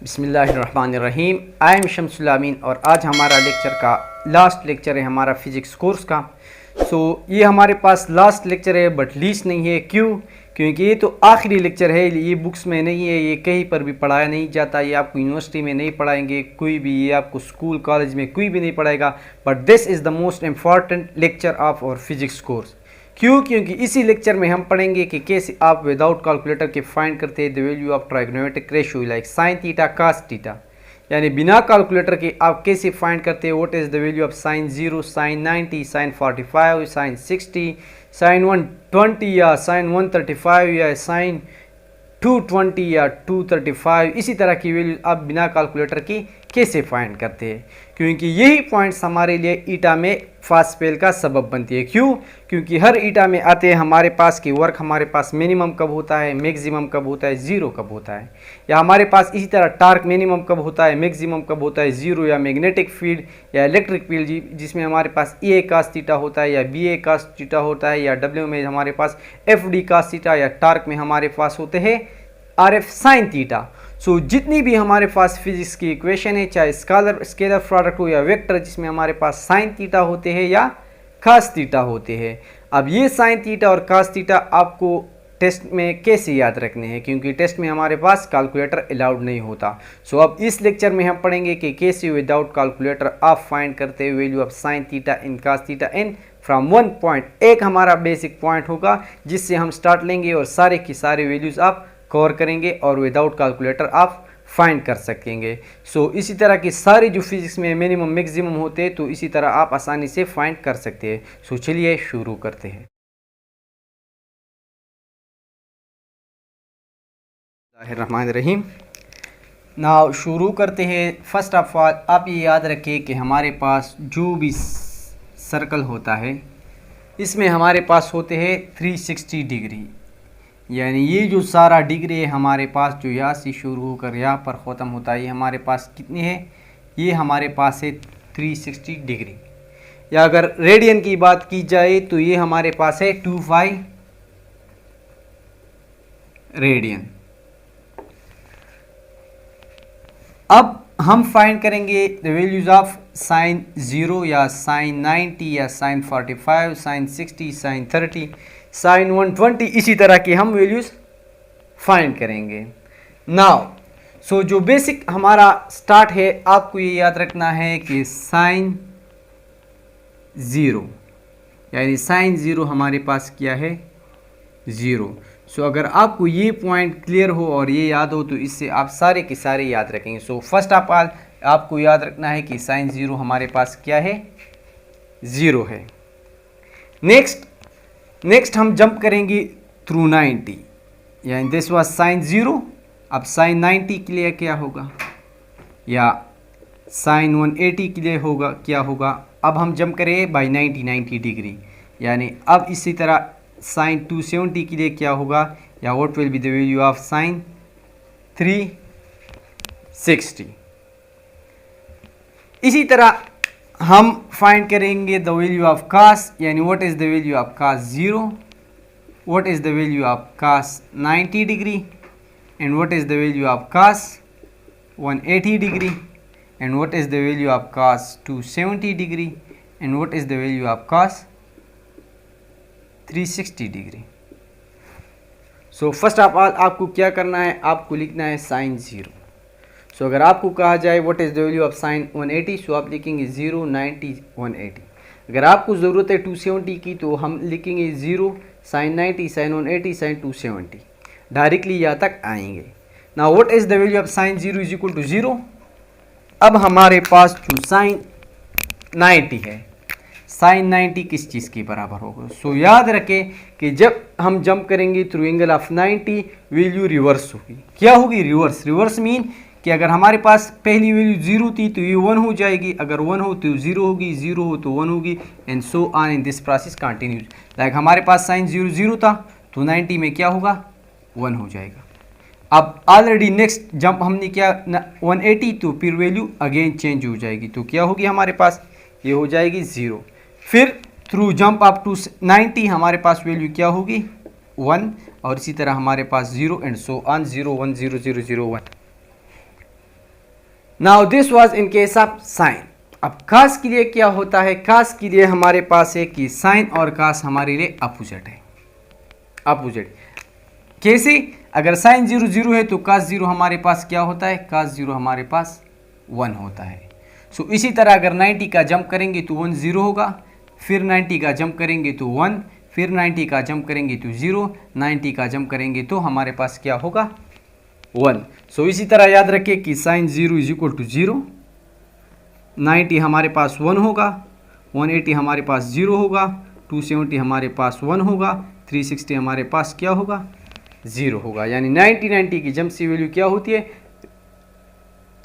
बिस्मिल्लाहिर्रहमानिर्रहीम। I am Shamsul अमीन और आज हमारा लेक्चर का लास्ट लेक्चर है हमारा फ़िज़िक्स कोर्स का। ये हमारे पास लास्ट लेक्चर है बट लीस्ट नहीं है। क्यों? क्योंकि ये तो आखिरी लेक्चर है, ये बुक्स में नहीं है, ये कहीं पर भी पढ़ाया नहीं जाता, ये आपको यूनिवर्सिटी में नहीं पढ़ाएंगे कोई भी, ये आपको स्कूल कॉलेज में कोई भी नहीं पढ़ाएगा। But this is the most important lecture of our physics course. क्यों? क्योंकि इसी लेक्चर में हम पढ़ेंगे कि कैसे आप विदाउट कैलकुलेटर के फाइंड करते हैं the value of trigonometric ratio like sine theta cos theta, यानी बिना कैलकुलेटर के आप कैसे फाइंड करते हैं what is the value of sine 0, sine 90, sine 45, sine 60, sine 120 या साइन 135 या साइन 220 या 235, इसी तरह की वैल्यू आप बिना कैलकुलेटर की कैसे फाइंड करते हैं। क्योंकि यही पॉइंट्स हमारे लिए ईटा में फास्ट फेल का सबब बनती है। क्यों? क्योंकि हर ईटा में आते हैं हमारे पास कि वर्क हमारे पास मिनिमम कब होता है, मैक्सिमम कब होता है, ज़ीरो कब होता है, या हमारे पास इसी तरह टार्क मिनिमम कब होता है, मैक्सिमम कब होता है, ज़ीरो, या मैग्नेटिक फील्ड या इलेक्ट्रिक फील्ड जिसमें हमारे पास ए कास थीटा होता है या बी ए कास थीटा होता है, या डब्ल्यू में हमारे पास एफ डी कास थीटा, या टार्क में हमारे पास होते हैं आर एफ साइन थीटा। जितनी भी हमारे पास फिजिक्स की इक्वेशन है, चाहे स्केलर प्रोडक्ट हो या वेक्टर, जिसमें हमारे पास साइन थीटा होते हैं या कास थीटा होते हैं। अब ये साइन थीटा और कास थीटा आपको टेस्ट में कैसे याद रखने हैं, क्योंकि टेस्ट में हमारे पास कैलकुलेटर अलाउड नहीं होता। अब इस लेक्चर में हम पढ़ेंगे कि कैसे विदाउट कैलकुलेटर आप फाइंड करते हैं value of sine theta in cos theta in from one point. एक हमारा बेसिक पॉइंट होगा जिससे हम स्टार्ट लेंगे और सारे की सारे वैल्यूज़ आप कवर करेंगे और विदाउट कैलकुलेटर आप फाइंड कर सकेंगे। इसी तरह की सारी जो फिजिक्स में मिनिमम मैक्सिमम होते हैं तो इसी तरह आप आसानी से फाइंड कर सकते हैं। चलिए शुरू करते हैं। बिस्मिल्लाहिर्रहमानिर्रहीम। नाउ शुरू करते हैं। फर्स्ट ऑफ ऑल आप ये याद रखिए कि हमारे पास जो भी सर्कल होता है इसमें हमारे पास होते हैं 360 डिग्री, यानी ये जो सारा डिग्री है हमारे पास जो यहाँ से शुरू होकर यहाँ पर ख़त्म होता है, ये हमारे पास कितनी है? ये हमारे पास है 360 डिग्री। या अगर रेडियन की बात की जाए तो ये हमारे पास है 25 रेडियन। अब हम फाइंड करेंगे द वैल्यूज ऑफ साइन 0 या साइन 90 या साइन 45, साइन 60, साइन 30, साइन 120, इसी तरह की हम वैल्यूज फाइंड करेंगे। नाउ जो बेसिक हमारा स्टार्ट है, आपको ये याद रखना है कि साइन 0 यानी साइन 0 हमारे पास क्या है? 0। अगर आपको ये पॉइंट क्लियर हो और ये याद हो तो इससे आप सारे के सारे याद रखेंगे। फर्स्ट ऑफ ऑल आपको याद रखना है कि साइन 0 हमारे पास क्या है? 0 है। नेक्स्ट हम जंप करेंगे थ्रू 90, यानी दिस वाज साइन 0। अब साइन 90 के लिए क्या होगा, या साइन 180 के लिए होगा क्या होगा? अब हम जंप करें बाई 90 डिग्री, यानी अब इसी तरह साइन 270 के लिए क्या होगा, या what will be the value of sign 360। इसी तरह हम फाइंड करेंगे द वैल्यू ऑफ कास, यानी what is the value of cos 0, what is the value of cos 90 degree, and what is the value of cos 180 degree, and what is the value of cos 270 degree, and what is the value of cos 360 degree. First of all आपको क्या करना है, आपको लिखना है sine 0। अगर आपको कहा जाए what is the value of sign 180, आप लिखेंगे 0, 90, 180। अगर आपको ज़रूरत है 270 की तो हम लिखेंगे 0, साइन 90, साइन 180, साइन 270, डायरेक्टली यहाँ तक आएंगे। Now what is the value of sine 0 is equal to 0। अब हमारे पास जो साइन 90 है, साइन 90 किस चीज़ के बराबर होगा? याद रखें कि जब हम जंप करेंगे through angle of 90 value reverse होगी। क्या होगी? रिवर्स मीन कि अगर हमारे पास पहली वैल्यू 0 थी तो ये 1 हो जाएगी, अगर 1 हो तो 0 होगी, 0 हो तो 1 होगी, and so on in this process continues. Like हमारे पास साइन 0 था तो 90 में क्या होगा? 1 हो जाएगा। अब ऑलरेडी नेक्स्ट जंप हमने किया 180 तो फिर वैल्यू अगेन चेंज हो जाएगी, तो क्या होगी हमारे पास? ये हो जाएगी 0। फिर थ्रू जंप अप टू 90 हमारे पास वैल्यू क्या होगी? 1, और इसी तरह हमारे पास 0 and so on 0 1 0 0 0 1। Now this was in case of sine. अब कास के लिए क्या होता है, कास के लिए हमारे पास है कि साइन और कास हमारे लिए अपोजिट है। अपोजिट कैसे, अगर साइन 0 0 है तो कास 0 हमारे पास क्या होता है, कास 0 हमारे पास 1 होता है। सो इसी तरह अगर 90 का जंप करेंगे तो 1 0 होगा, फिर 90 का जंप करेंगे तो 1, फिर 90 का जंप करेंगे तो 0, 90 का जंप करेंगे तो हमारे पास क्या होगा 1। सो इसी तरह याद रखिए कि साइन 0 इज इक्वल टू 0, 90 हमारे पास 1 होगा, 180 हमारे पास 0 होगा, 270 हमारे पास 1 होगा, 360 हमारे पास क्या होगा 0 होगा। यानी 90 की जंप सी वैल्यू क्या होती है,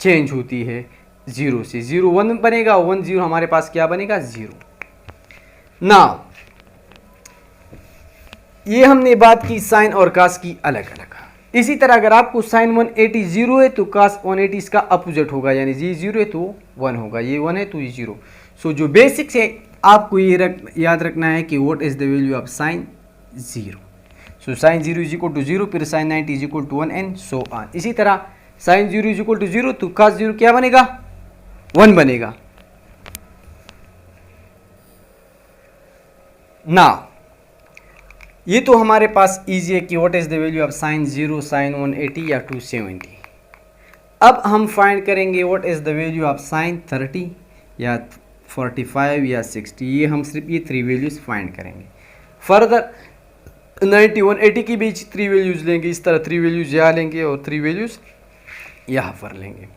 चेंज होती है 0 से। 0 1 बनेगा, 1 0 हमारे पास क्या बनेगा 0। नाउ ये हमने बात की साइन और कास की अलग अलग। इसी तरह अगर आपको साइन 180 0 है तो कास 180 इसका अपोजिट होगा, यानी ये 0 है तो 1 होगा, ये 1 है तो ये 0। सो जो बेसिक्स है आपको ये याद रखना है कि what is the value of sine 0। So sine 0 is equal to 0, फिर sine 90 is equal to 1 and so on. इसी तरह साइन 0 इज इक्वल टू 0 तो कास 0 क्या बनेगा 1 बनेगा। नाउ ये तो हमारे पास इजी है कि what is the value of sine 0, sine 180 या 270। अब हम फाइंड करेंगे what is the value of sine 30 या 45 या 60। ये हम सिर्फ ये 3 वैल्यूज फाइंड करेंगे। फर्दर 90 180 के बीच 3 वैल्यूज लेंगे, इस तरह 3 वैल्यूज यहाँ लेंगे और 3 वैल्यूज यहाँ पर लेंगे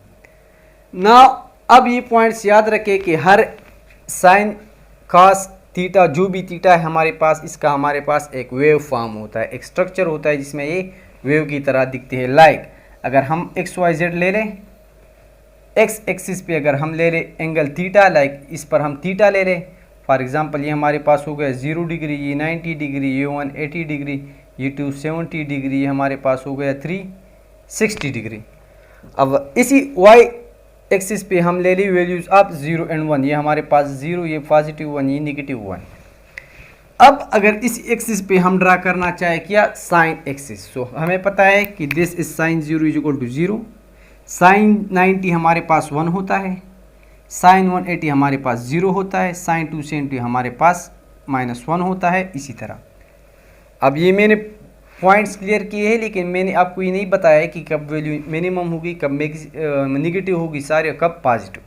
ना। अब ये पॉइंट्स याद रखें कि हर साइन कास थीटा जो भी थीटा है हमारे पास, इसका हमारे पास एक वेव फॉर्म होता है, एक स्ट्रक्चर होता है जिसमें ये वेव की तरह दिखते हैं। लाइक अगर हम एक्स वाई जेड ले लें, एक्स एक्सिस पे अगर हम ले लें एंगल थीटा, लाइक इस पर हम थीटा ले लें, फॉर एग्जांपल ये हमारे पास हो गया 0 डिग्री, ये 90 डिग्री, ये 180 डिग्री, ये 270 डिग्री, ये हमारे पास हो गया 360 डिग्री। अब इसी वाई एक्सिस पे हम ले ली वैल्यूज ऑफ 0 एंड 1, ये हमारे पास 0, ये पॉजिटिव 1, ये नेगेटिव 1। अब अगर इस एक्सिस पे हम ड्रा करना चाहे क्या साइन एक्सिस, सो हमें पता है कि this is sine 0 is equal to 0, sine 90 हमारे पास 1 होता है, साइन 180 हमारे पास 0 होता है, साइन 270 हमारे पास -1 होता है। इसी तरह अब ये मैंने पॉइंट्स क्लियर किए हैं, लेकिन मैंने आपको ये नहीं बताया कि कब वैल्यू मिनिमम होगी, कब नेगेटिव होगी सारे, कब पॉजिटिव।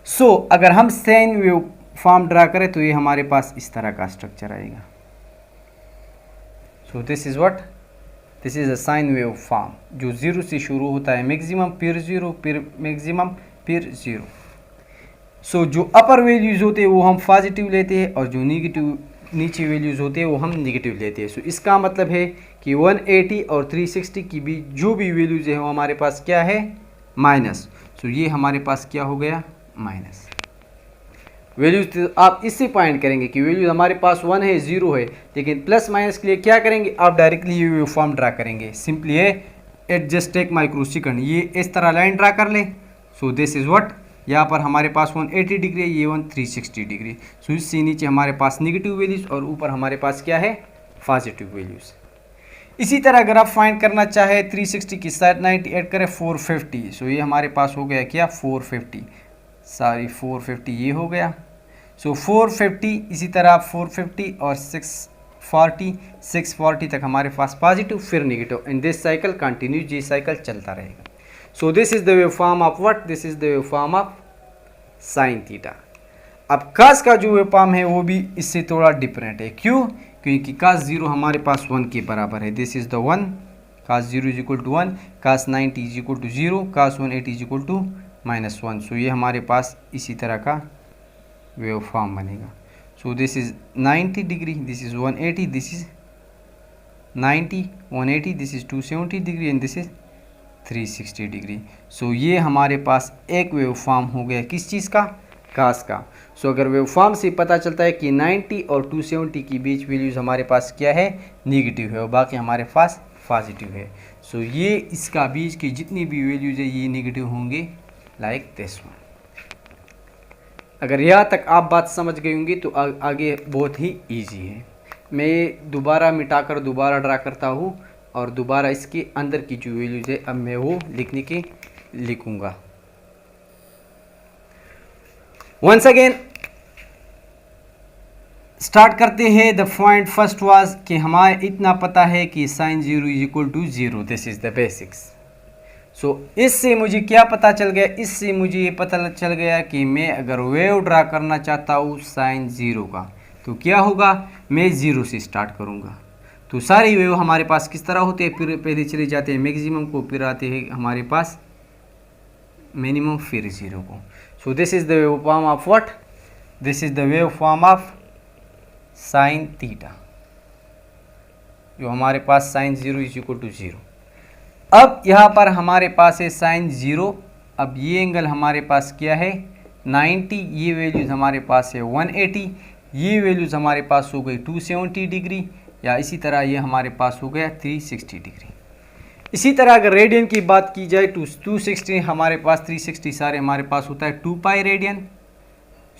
सो अगर हम साइन वेव फॉर्म ड्रा करें तो ये हमारे पास इस तरह का स्ट्रक्चर आएगा। सो this is what, this is a sine wave form जो 0 से शुरू होता है, मैक्सिमम फिर 0, फिर मैक्सिमम फिर 0। सो जो अपर वैल्यूज होते हैं वो हम पॉजिटिव लेते हैं और जो नेगेटिव नीचे वैल्यूज होते हैं वो हम नेगेटिव लेते हैं। सो इसका मतलब है कि 180 और 360 की भी जो भी वैल्यूज है वो हमारे पास क्या है माइनस। सो ये हमारे पास क्या हो गया माइनस वैल्यूज। तो आप इससे फाइंड करेंगे कि वैल्यूज हमारे पास 1 है 0 है, लेकिन प्लस माइनस के लिए क्या करेंगे आप डायरेक्टली ये वेव फॉर्म ड्रा करेंगे। सिंपली है at just take microsecond, ये इस तरह लाइन ड्रा कर लें। सो दिस इज व्हाट, यहाँ पर हमारे पास 180 डिग्री है, ये 360 डिग्री। सो इससे नीचे हमारे पास नेगेटिव वैल्यूज़ और ऊपर हमारे पास क्या है पॉजिटिव वैल्यूज़। इसी तरह अगर आप फाइंड करना चाहे 360 की साइड 90 ऐड करें 450, सो ये हमारे पास हो गया क्या 450, सॉरी 450 ये हो गया। सो 450 इसी तरह 450 और 640 तक हमारे पास पॉजिटिव फिर negative, and this cycle continues, ये साइकिल चलता रहेगा। सो this is the wave form of what, this is the wave form of sine theta. अब कास का जो वेव फॉर्म है वो भी इससे थोड़ा डिफरेंट है। क्यों? क्योंकि कास 0 हमारे पास 1 के बराबर है, this is the 1, cos 0 is equal to 1, cos 90 is equal to 0, cos 180 is equal to -1। So ये हमारे पास इसी तरह का वेव फॉर्म बनेगा। So this is 90 degree, this is 180, this is 90 180, this is 270 degree and this is 360 degree. So ये हमारे पास एक वेव फॉर्म हो गया किस चीज़ का, कास का। सो अगर वेव फॉर्म से पता चलता है कि 90 और 270 के बीच वैल्यूज़ हमारे पास क्या है नेगेटिव है और बाकी हमारे पास पॉजिटिव है। सो ये इसका बीच की जितनी भी वैल्यूज़ है ये नेगेटिव होंगे, लाइक दिस वन। अगर यहाँ तक आप बात समझ गए होंगी तो आगे बहुत ही ईजी है। मैं दोबारा मिटाकर दोबारा ड्रा करता हूँ और दोबारा इसके अंदर की जो वैल्यूज़ है अब मैं वो लिखूँगा। वंस अगेन स्टार्ट करते हैं। द पॉइंट फर्स्ट वाज कि हमारे इतना पता है कि sine 0 is equal to 0, this is the basics. So इससे मुझे क्या पता चल गया, इससे मुझे ये पता चल गया कि मैं अगर वेव ड्रा करना चाहता हूँ साइन 0 का तो क्या होगा, मैं 0 से स्टार्ट करूँगा। तो सारी वेव हमारे पास किस तरह होते हैं, फिर पहले चले जाते हैं मैक्सिमम को, फिर आते हैं हमारे पास मिनिमम, फिर 0 को। सो this is the wave form of what, this is the wave form of sine theta, जो हमारे पास साइन 0 इज इक्वल टू 0। अब यहाँ पर हमारे पास है साइन 0, अब ये एंगल हमारे पास क्या है 90, ये वैल्यूज़ हमारे पास है 180, ये वैल्यूज़ हमारे पास हो गई 270 डिग्री, या इसी तरह ये हमारे पास हो गया 360 डिग्री। इसी तरह अगर रेडियन की बात की जाए तो 260 हमारे पास 360 सारे हमारे पास होता है 2 पाई रेडियन।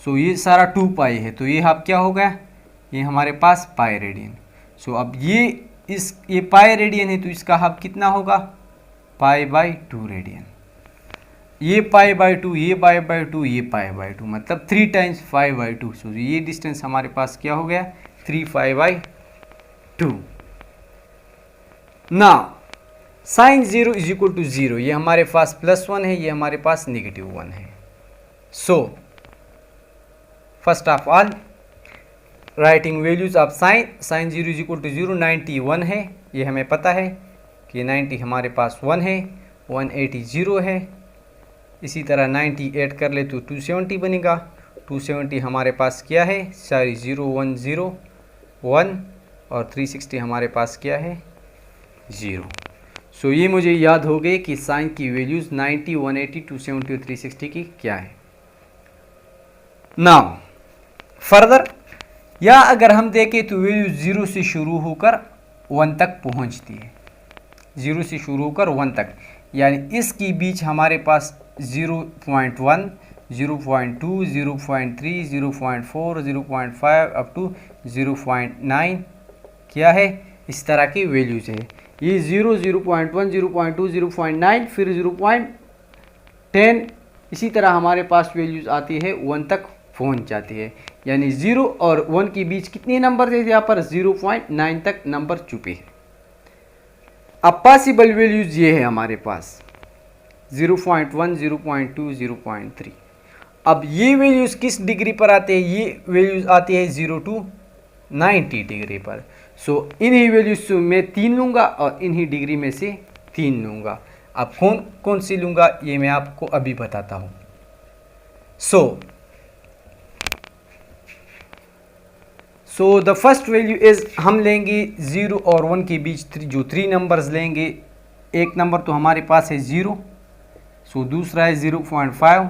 सो ये सारा 2 पाई है, तो ये अब क्या हो गया, ये हमारे पास पाई रेडियन। सो अब ये पाई रेडियन है तो इसका हब कितना होगा, पाई बाई 2 रेडियन। ये पाई बाई 2, ये पाई बाई 2, ये पाई बाई 2, मतलब 3 टाइम्स पाई बाई 2। सो ये डिस्टेंस हमारे पास क्या हो गया 3 पाई बाई 2। ना साइन 0 इज इक्वल टू 0, ये हमारे पास +1 है, ये हमारे पास -1 है। So first of all writing values of sine 0 is equal to 0, 91 है, ये हमें पता है कि 90 हमारे पास 1 है, 180 0 है। इसी तरह 90 ऐड कर ले तो 270 बनेगा, 270 हमारे पास क्या है, सारी 0 1 0 1, और 360 हमारे पास क्या है 0। सो ये मुझे याद हो गई कि साइन की वैल्यूज़ 90 180 270 और 360 की क्या है। नाउ फर्दर, या अगर हम देखें तो वैल्यू 0 से शुरू होकर 1 तक पहुंचती है, 0 से शुरू होकर 1 तक, यानी इसकी बीच हमारे पास 0.1 0.2 0.3 0.4 0.5 अप टू 0.9 क्या है, इस तरह की वैल्यूज है। ये 0 0.1 0.2 0.9 फिर 0.10, इसी तरह हमारे पास वैल्यूज आती है 1 तक पहुंच जाती है, यानी 0 और 1 के बीच कितने नंबर थे, यहाँ पर 0.9 तक नंबर छुपे हैं। अब पॉसिबल वैल्यूज ये है हमारे पास 0.1 0.2 0.3। अब ये वैल्यूज किस डिग्री पर आते हैं, ये वैल्यूज आती है 0 to 90 डिग्री पर। सो इन्हीं वैल्यूज से मैं 3 लूँगा और इन्हीं डिग्री में से 3 लूँगा। अब कौन कौन सी लूँगा ये मैं आपको अभी बताता हूँ। So the first value is, हम लेंगे 0 और 1 के बीच जो 3 नंबर्स लेंगे। एक नंबर तो हमारे पास है 0, सो दूसरा है 0.5,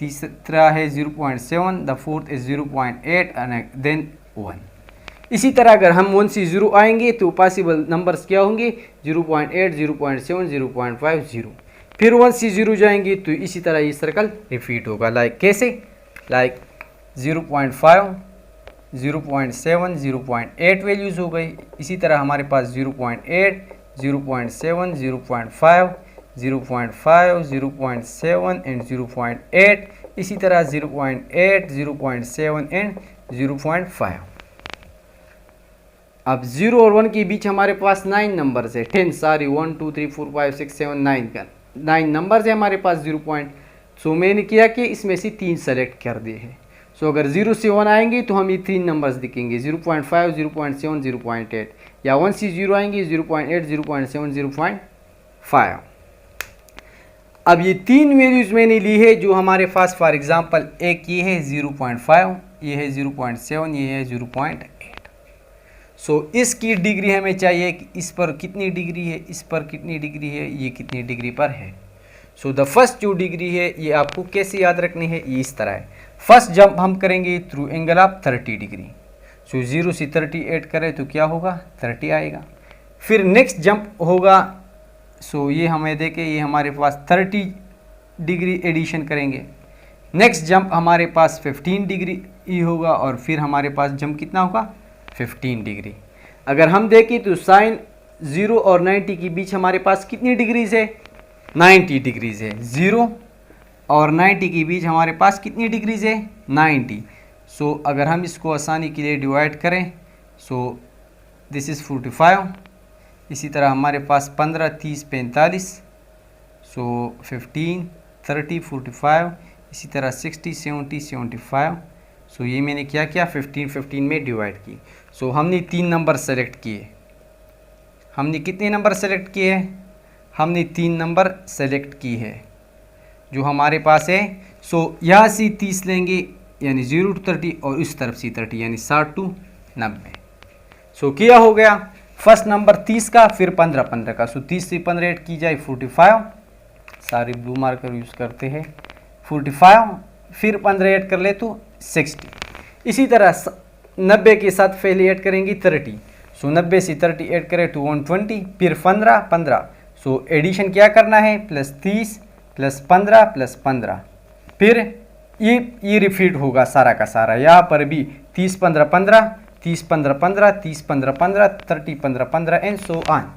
तीसरा है 0.7, the fourth is 0.8 and then 1। इसी तरह अगर हम 1 से 0 आएंगे तो पॉसिबल नंबर्स क्या होंगे 0.8 0.7 0.5 0। फिर 1 से 0 जाएंगे तो इसी तरह ये सर्कल रिपीट होगा। लाइक कैसे, लाइक 0.5 0.7 0.8 वैल्यूज़ हो गई। इसी तरह हमारे पास 0.8 0.7 0.5 0.5 0.7 एंड 0.8, इसी तरह 0.8 0.7 एंड 0.5। अब 0 और 1 के बीच हमारे पास 9 नंबर्स है, 10 सारी 1 2 3 4 5 6 7 9 का 9 नंबर्स है हमारे पास 0 पॉइंट। सो मैंने किया कि इसमें से 3 सेलेक्ट कर दिए हैं। सो अगर 0 से 1 आएंगे तो हम ये 3 नंबर्स दिखेंगे 0.5 0.7 0.8, या 1 से 0 आएंगे 0.8 0.7 0.5। अब ये 3 वैल्यूज़ मैंने ली है जो हमारे पास, फॉर एग्जांपल एक ये है 0.5, ये है 0.7, ये है 0.8। सो इसकी डिग्री हमें चाहिए कि इस पर कितनी डिग्री है, इस पर कितनी डिग्री है, ये कितनी डिग्री पर है। सो द फर्स्ट जो डिग्री है ये आपको कैसे याद रखनी है, ये इस तरह है। फर्स्ट जंप हम करेंगे थ्रू एंगल ऑफ 30 डिग्री। सो 0 से 30 ऐड करें तो क्या होगा 30 आएगा। फिर नेक्स्ट जंप होगा, सो ये हमें देखें, ये हमारे पास 30 डिग्री एडिशन करेंगे। नेक्स्ट जंप हमारे पास 15 डिग्री ही होगा, और फिर हमारे पास जंप कितना होगा 15 डिग्री। अगर हम देखें तो साइन 0 और 90 के बीच हमारे पास कितनी डिग्रीज है 90 डिग्रीज है। 0 और 90 के बीच हमारे पास कितनी डिग्रीज है 90। सो अगर हम इसको आसानी के लिए डिवाइड करें, सो दिस इज़ 45। इसी तरह हमारे पास 15, 30, 45, सो 15, 30, 45, इसी तरह 60, 70, 75। सो ये मैंने क्या किया 15, 15 में डिवाइड की। सो हमने 3 नंबर सेलेक्ट किए। हमने कितने नंबर सेलेक्ट किए हैं? हमने 3 नंबर सेलेक्ट की है जो हमारे पास है। सो यहाँ से 30 लेंगे यानी 0 to 30 और इस तरफ से 30 यानी 60 to 90। सो किया हो गया फर्स्ट नंबर 30 का, फिर 15, 15 का। सो 30 से 15 ऐड की जाए 45, सारे ब्लू मार्कर यूज़ करते हैं 45, फिर 15 ऐड कर ले तो 60। इसी तरह 90 के साथ पहले ऐड करेंगे 30। सो 90 से 30 ऐड करें तो 120, फिर 15, 15। सो एडिशन क्या करना है प्लस 30 प्लस 15 प्लस 15, फिर ये रिपीट होगा सारा का सारा। यहाँ पर भी 30, 15, 15, 30, 15, 15, 30, 15, 15, 30, 15, 15 एंड सो ऑन।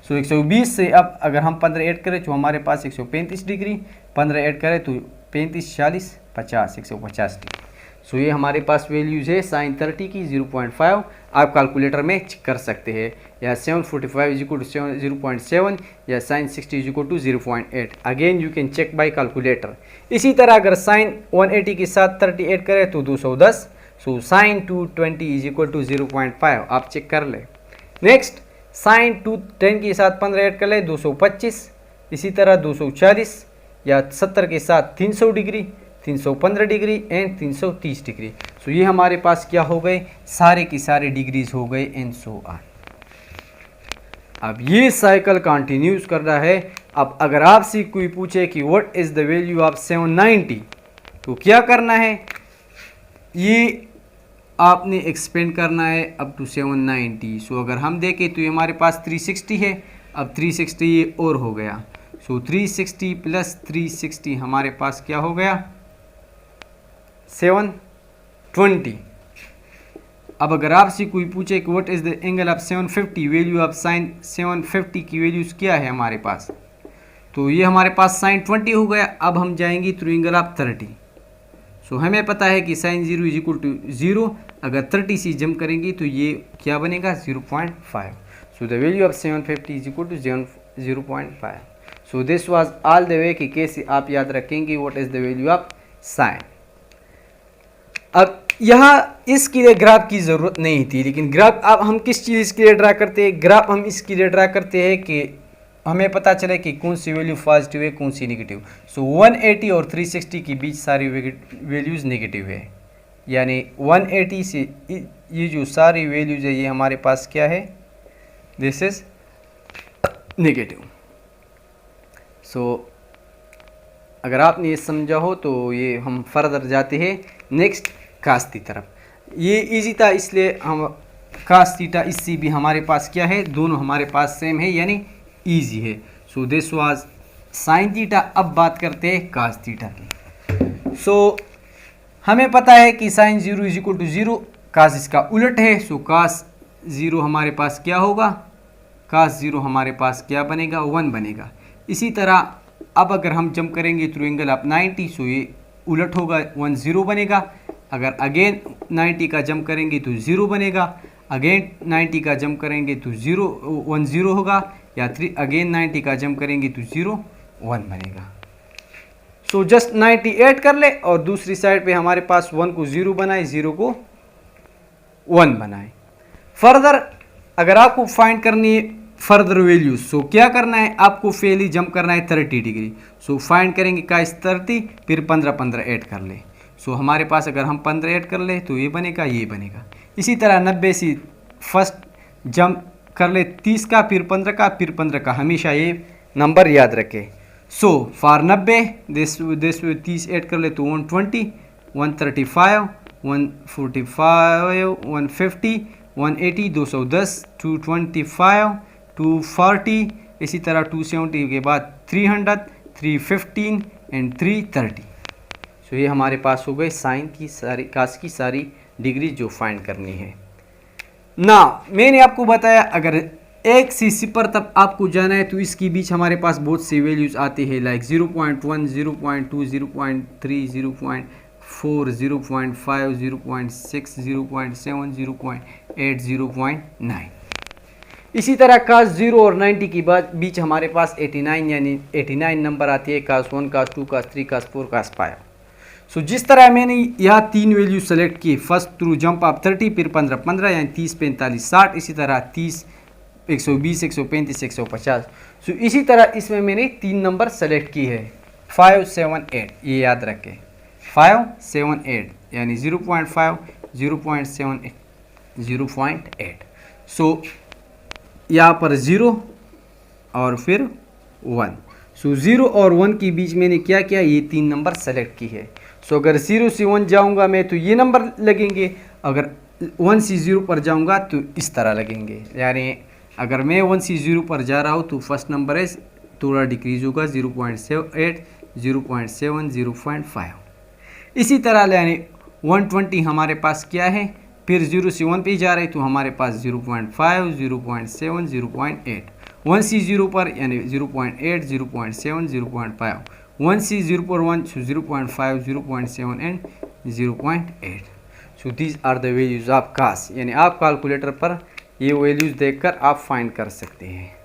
सो 120 से अब अगर हम 15 ऐड करें तो हमारे पास 135 डिग्री, 15 ऐड करें तो 35, 40, 50, 150 डिग्री। सो ये हमारे पास वैल्यूज़ है साइन 30 की 0.5। आप कैलकुलेटर में चेक कर सकते हैं, या 745 इज इक्वल टू 0.7 या sine 60 is equal to 0.8। Again you can check by calculator. इसी तरह अगर साइन 180 के साथ 30 ऐड करें तो 210। So sine 220 is equal to 0.5, आप चेक कर ले। नेक्स्ट साइन 210 के साथ 15 ऐड कर ले 225। इसी तरह 240 या 70 के साथ 300 degree, 315 degree and 330 degree. So ये हमारे पास क्या हो गए, सारे की सारे डिग्रीज हो गए एंड सो ऑन। अब ये साइकिल कंटिन्यूस कर रहा है। अब अगर आपसे कोई पूछे कि what is the value of 790 तो क्या करना है, ये आपने एक्सपेंड करना है अप टू 790। सो अगर हम देखें तो ये हमारे पास 360 है, अब 360 ये और हो गया। सो 360 प्लस 360 हमारे पास क्या हो गया 720। अब अगर आपसे कोई पूछे कि what is the angle of 750, value of sign 750 की वैल्यूज़ क्या है हमारे पास, तो ये हमारे पास साइन 20 हो गया। अब हम जाएंगे थ्रू एंगल ऑफ 30। सो हमें पता है कि साइन 0 इज इक्वल टू 0, अगर 30 से जंप करेंगे तो ये क्या बनेगा 0.5। So the value of 750 is equal to 0.5। So this was all the way कि कैसे आप याद रखेंगे what is the value of sine. अब यहाँ इसके लिए ग्राफ की ज़रूरत नहीं थी, लेकिन ग्राफ अब हम किस चीज़ के लिए ड्रा करते हैं, ग्राफ हम इसके लिए ड्रा करते हैं कि हमें पता चले कि कौन सी वैल्यू पॉजिटिव है कौन सी नेगेटिव। सो 180 और 360 के बीच सारी वैल्यूज़ नेगेटिव है, यानी 180 से ये जो सारी वैल्यूज़ है ये हमारे पास क्या है, दिस इज़ नेगेटिव। सो अगर आपने ये समझा हो तो ये हम फर्दर जाते हैं नेक्स्ट कास की तरफ। ये इजी था इसलिए हम कास थीटा, इससे भी हमारे पास क्या है, दोनों हमारे पास सेम है यानी इजी है। So this was sine theta. अब बात करते हैं कास थीटा की। सो हमें पता है कि साइन 0 इज इक्वल टू 0, कास इसका उलट है। सो कास 0 हमारे पास क्या होगा, कास 0 हमारे पास क्या बनेगा 1 बनेगा। इसी तरह अब अगर हम जंप करेंगे थ्रू एंगल ऑफ 90, सो ये उलट होगा 1 0 बनेगा। अगर अगेन 90 का जंप करेंगे तो 0 बनेगा, अगेन 90 का जंप करेंगे तो 1 0 होगा, या अगेन 90 का जंप करेंगे तो 0 1 बनेगा। सो जस्ट 90 ऐड कर ले और दूसरी साइड पे हमारे पास 1 को 0 बनाए, 0 को 1 बनाए। फर्दर अगर आपको फाइंड करनी है फर्दर वैल्यूज, सो क्या करना है, आपको पहले जंप करना है 30 डिग्री। सो फाइंड करेंगे का 30, फिर 15 15 ऐड कर ले। सो हमारे पास अगर हम 15 ऐड कर ले तो ये बनेगा ये बनेगा। इसी तरह 90 से फर्स्ट जंप कर ले 30 का, फिर 15 का, फिर 15 का, हमेशा ये नंबर याद रखें। सो फॉर 90 दिस 30 ऐड कर ले तो 120, 135, 145, 150, 180, 210, 225, 240, इसी तरह 270 के बाद 300, 315 एंड 330। सो ये हमारे पास हो गए साइन की सारी कास की सारी डिग्री जो फाइंड करनी है ना। मैंने आपको बताया अगर 1 से 0 तक आपको जाना है तो इसके बीच हमारे पास बहुत से वैल्यूज़ आते हैं, लाइक 0.1, 0.2, 0.3, 0.4, 0.5, 0.6, 0.7, 0.8, 0.9। इसी तरह कास 0 और 90 के बीच हमारे पास 89 यानी 89 नंबर आती है, कास 1, कास 2, कास 3, कास 4, कास 5। सो जिस तरह मैंने यहाँ 3 वैल्यू सेलेक्ट किए, फर्स्ट थ्रू जंप आप 30, फिर 15, 15 यानी 30, 45, 60, इसी तरह 30, 120, 135, 150। सो इसी तरह इसमें मैंने 3 नंबर सेलेक्ट की है, 5, 7, 8, ये याद रखें, 5, 7, 8 यानी 0.5, 0.7, 0.8। सो यहाँ पर 0 और फिर 1। सो 0 और 1 के बीच मैंने क्या किया, ये 3 नंबर सेलेक्ट की है। सो अगर 0 से 1 जाऊंगा मैं तो ये नंबर लगेंगे, अगर 1 से 0 पर जाऊंगा तो इस तरह लगेंगे। यानी अगर मैं 1 से 0 पर जा रहा हूँ तो फर्स्ट नंबर है थोड़ा डिक्रीज होगा, 0.8, 0.7, 0.5। इसी तरह यानी 120 हमारे पास क्या है, फिर 0 से 1 पे जा रहे तो हमारे पास 0.5, 0.7, 0.8। 1 से 0 पर यानी 0.8, 0.7, 0.5। 1 से 0 पर 1, so 0.5, 0.7 and 0.8। So these are the values of cos, यानी आप कैलकुलेटर पर ये वैल्यूज देखकर आप फाइंड कर सकते हैं।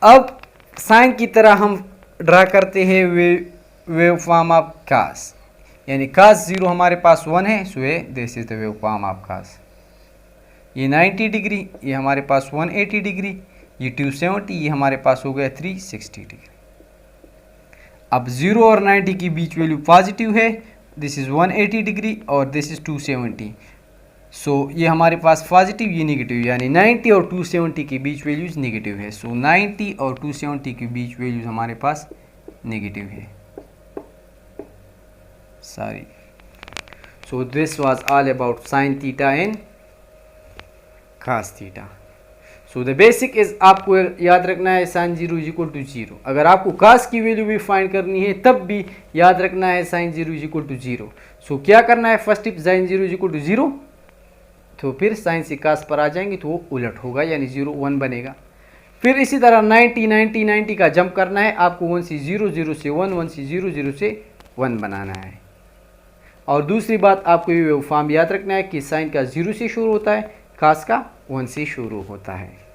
अब साइन की तरह हम ड्रा करते हैं वेव फॉर्म ऑफ कास, यानी कास 0 हमारे पास 1 है, so this is the wave form of cos. ये 90 डिग्री, ये हमारे पास 180 डिग्री, ये 270, ये हमारे पास हो गया 360 डिग्री। अब 0 और 90 के बीच वैल्यू पॉजिटिव है, दिस इज़ 180 डिग्री और दिस इज़ 270। सो ये हमारे पास पॉजिटिव, ये नेगेटिव, यानी 90 और 270 के बीच वैल्यूज नेगेटिव है। सो 90 और 270 के बीच वैल्यूज हमारे पास नेगेटिव है, sorry. So this was all about sine theta and cos theta. So the basic is आपको याद रखना है साइन 0 इज इक्वल टू 0। अगर आपको कास की वैल्यू भी फाइंड करनी है तब भी याद रखना है sine 0 is equal to 0। So क्या करना है, first if sine 0 is equal to 0 तो फिर साइन से कास पर आ जाएंगे तो वो उलट होगा, यानी 0 1 बनेगा। फिर इसी तरह 90 90 90 का जंप करना है आपको, 1 से 0 0 से 1 1 से 0 0 से 1 बनाना है। और दूसरी बात आपको ये फॉर्म याद रखना है कि साइन का 0 से शुरू होता है, कास का 1 से शुरू होता है।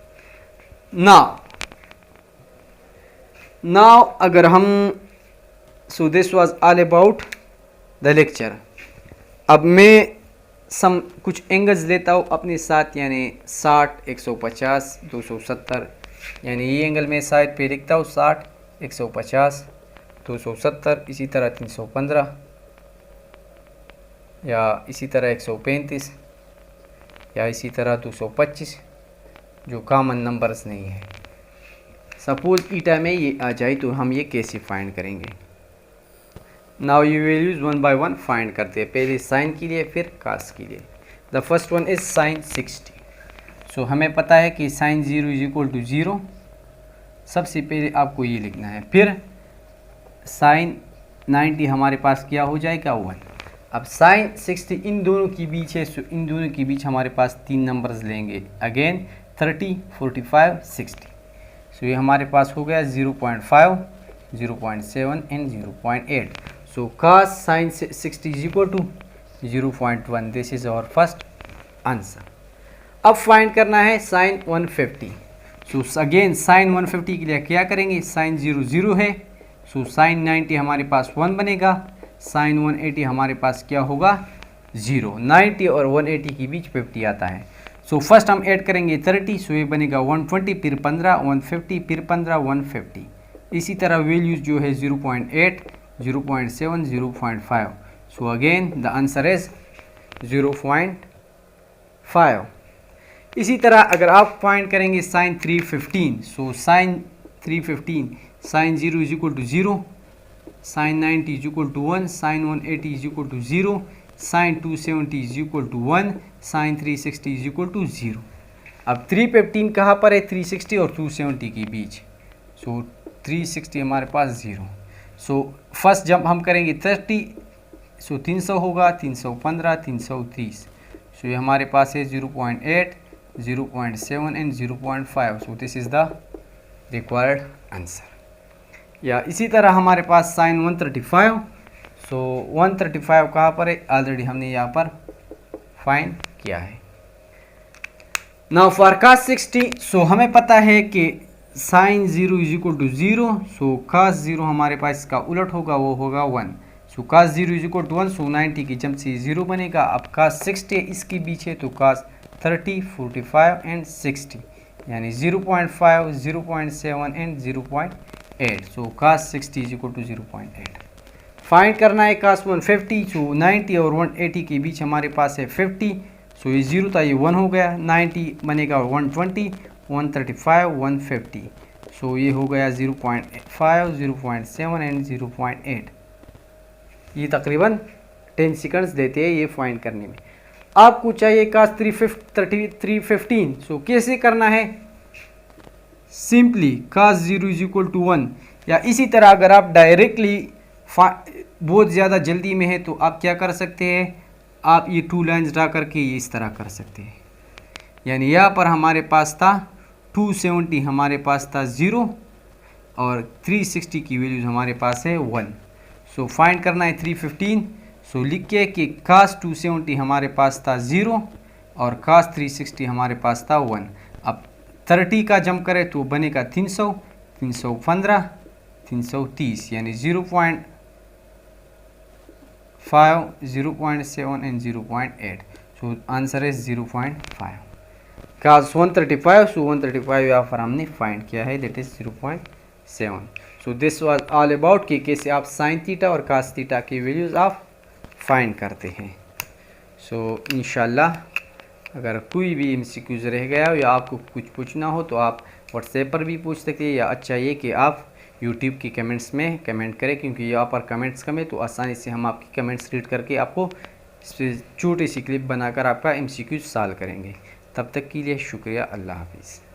नाउ अगर हम, सो this was all about the lecture. अब मैं कुछ एंगल्स लेता हूँ अपने साथ, यानी 60, 150, 270, यानी ये एंगल मैं साइड पे लिखता हूँ 60, 150, 270, इसी तरह 315 या इसी तरह 135 या इसी तरह 225, जो कॉमन नंबर्स नहीं है। सपोज ईटा में ये आ जाए तो हम ये कैसे फाइंड करेंगे। नाउ ये वैल्यूज 1 बाय 1 फाइंड करते हैं, पहले साइन के लिए फिर कास के लिए। The first one is sine 60। सो हमें पता है कि साइन 0 इज इक्वल टू 0, सबसे पहले आपको ये लिखना है। फिर साइन 90 हमारे पास क्या हो जाएगा 1। अब साइन 60 इन दोनों के बीच है, सो इन दोनों के बीच हमारे पास 3 नंबर्स लेंगे, अगेन 30, 45, 60। सो ये हमारे पास हो गया 0.5, 0.7 and 0.8। So cos sin 60 is equal to 0.1। This is our first answer. अब फाइंड करना है साइन 150। सो अगेन साइन 150 के लिए क्या करेंगे, साइन 0 0 है, सो साइन 90 हमारे पास 1 बनेगा, साइन 180 हमारे पास क्या होगा 0। 90 और 180 के बीच 50 आता है। सो फर्स्ट हम ऐड करेंगे 30, सो ये बनेगा 120, फिर 15, 150, फिर 15, 150। इसी तरह वैल्यूज जो है 0.8, 0.7, 0.5। So again the answer is 0.5। इसी तरह अगर आप फाइंड करेंगे sine 315, so sine 315, sine 0 is equal to 0, sine 90 is equal to 1, sine 180 is equal to 0, sine 270 is equal to 1, sine 360 is equal to 0। अब 315 कहाँ पर है, 360 और 270 के बीच। सो 360 हमारे पास 0। सो फर्स्ट जंप हम करेंगे 30, सो 300 होगा, 315, 330। सो ये हमारे पास है 0.8, 0.7 and 0.5. So this is the required answer. या इसी तरह हमारे पास साइन 135. सो 135 कहाँ पर है, ऑलरेडी हमने यहाँ पर फाइंड किया है. नाउ फॉर cos 60, सो हमें पता है कि sine 0 is equal to 0. So cos 0 हमारे पास इसका उलट होगा, वो होगा 1. सो cos 0 इज इक्वल टू 1. सो 90 की जम से 0 बनेगा. अब cos 60 इसके बीच है तो cos 30, 45 एंड 60 यानी 0.5, 0.7 and 0.8. So cos 60 is equal to 0.8. Find करना है cos 150. सो 90 और 180 के बीच हमारे पास है 50. सो ये 0 था, ये 1 हो गया. 90 बनेगा 120, 135, 150. सो ये हो गया 0.5, 0.7 एंड 0.8. ये तकरीबन 10 सेकंड्स देते हैं ये फाइंड करने में. आपको चाहिए cos 315. सो कैसे करना है, simply cos 0 is equal to 1. या इसी तरह अगर आप डायरेक्टली बहुत ज़्यादा जल्दी में है तो आप क्या कर सकते हैं, आप ये 2 लाइन्स ड्रा करके ये इस तरह कर सकते हैं. यानी यहाँ पर हमारे पास था 270, हमारे पास था 0 और 360 की वैल्यूज हमारे पास है 1. सो फाइंड करना है 315. सो लिखिए कि cos 270 हमारे पास था 0 और cos 360 हमारे पास था 1. अब 30 का जम करें तो बनेगा 300, 315, 330 यानी 0.5, 0.7 एंड 0.8. सो आंसर है 0.5. cos 135. सो 135 यहाँ पर हमने फाइंड किया है, that is 0.7. So this was all about कि कैसे आप साइन थीटा और cos थीटा की वैल्यूज़ आप फाइंड करते हैं. सो इंशाल्लाह अगर कोई भी MCQs रह गया हो या आपको कुछ पूछना हो तो आप व्हाट्सएप पर भी पूछ सकते हैं, या अच्छा ये कि आप यूट्यूब की कमेंट्स में कमेंट करें, क्योंकि यहाँ पर कमेंट्स कम है तो आसानी से हम आपकी कमेंट्स रीड करके आपको छोटी सी क्लिप बनाकर आपका MCQs सॉल्व करेंगे. तब तक के लिए शुक्रिया. अल्लाह हाफिज़.